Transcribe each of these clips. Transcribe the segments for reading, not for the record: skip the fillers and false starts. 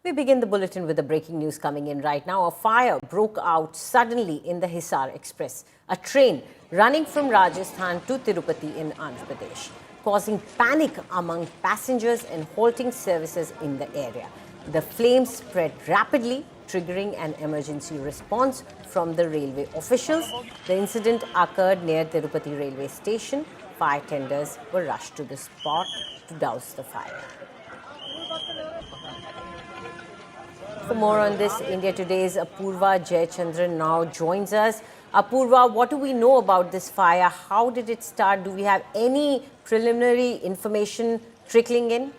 We begin the bulletin with the breaking news coming in right now. A fire broke out suddenly in the Hisar Express, a train running from Rajasthan to Tirupati in Andhra Pradesh, causing panic among passengers and halting services in the area. The flames spread rapidly, triggering an emergency response from the railway officials. The incident occurred near Tirupati railway station. Fire tenders were rushed to the spot to douse the fire. For more on this, India Today's Apurva Jayachandran now joins us. Apurva, what do we know about this fire? How did it start? Do we have any preliminary information trickling in?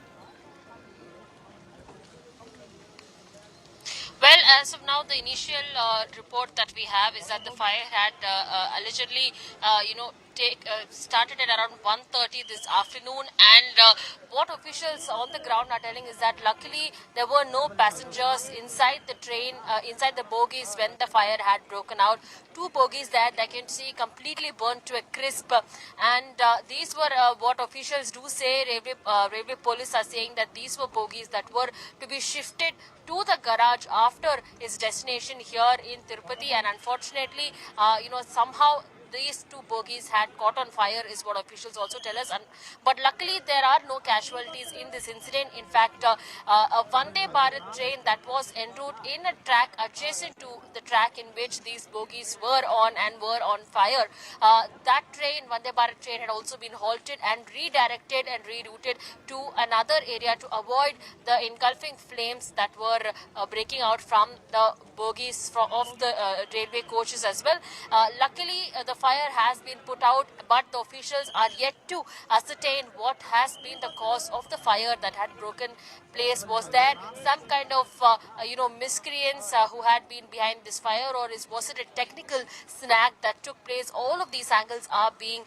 Well, as of now, the initial report that we have is that the fire had allegedly, started at around 1:30 this afternoon. And what officials on the ground are telling is that luckily there were no passengers inside the train, inside the bogies when the fire had broken out. Two bogies that I can see completely burnt to a crisp. And these were what officials do say. Railway police are saying that these were bogies that were to be shifted to the garage after its destination here in Tirupati, and unfortunately, somehow these two bogies had caught on fire is what officials also tell us. But luckily there are no casualties in this incident. In fact, a Vande Bharat train that was en route in a track adjacent to the track in which these bogies were on fire. That train, Vande Bharat train, had also been halted and redirected and rerouted to another area to avoid the engulfing flames that were breaking out from the bogies of the railway coaches as well. Luckily, the fire has been put out, but the officials are yet to ascertain what has been the cause of the fire that had broken place. Was there some kind of miscreants who had been behind this fire, or was it a technical snag that took place? All of these angles are being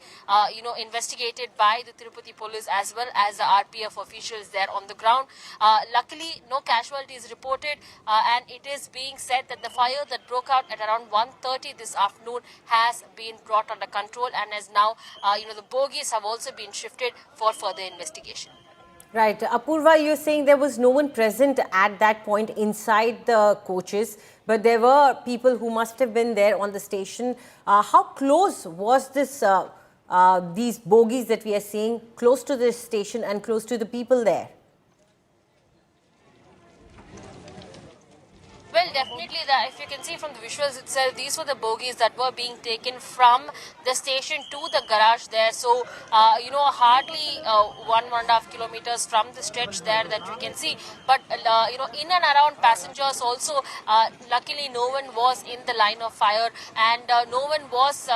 investigated by the Tirupati police as well as the RPF officials there on the ground. Luckily, no casualties reported, and it is being said that the fire that broke out at around 1:30 this afternoon has been brought under control, and as now the bogies have also been shifted for further investigation. Right. Apurva, you're saying there was no one present at that point inside the coaches, but there were people who must have been there on the station. How close was these bogies that we are seeing, close to the station and close to the people there? Well, definitely, if you can see from the visuals itself, these were the bogies that were being taken from the station to the garage there. So, hardly 1.5 kilometers from the stretch there that we can see. But, in and around passengers also, luckily no one was in the line of fire, and no one was,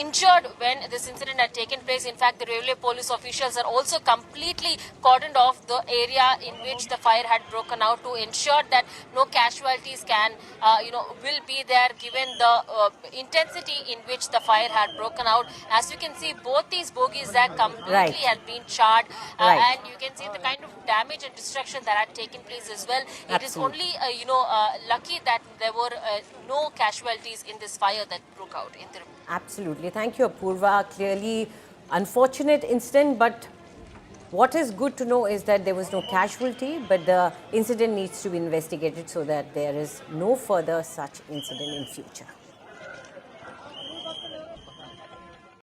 injured when this incident had taken place. In fact, the railway police officials are also completely cordoned off the area in which the fire had broken out to ensure that no casualties will be there given the intensity in which the fire had broken out. As you can see, both these bogies that completely had been charred, and you can see the kind of damage and destruction that had taken place as well. It is only lucky that there were no casualties in this fire that broke out in the Absolutely. Thank you, Apurva. Clearly unfortunate incident, but what is good to know is that there was no casualty, but the incident needs to be investigated so that there is no further such incident in future.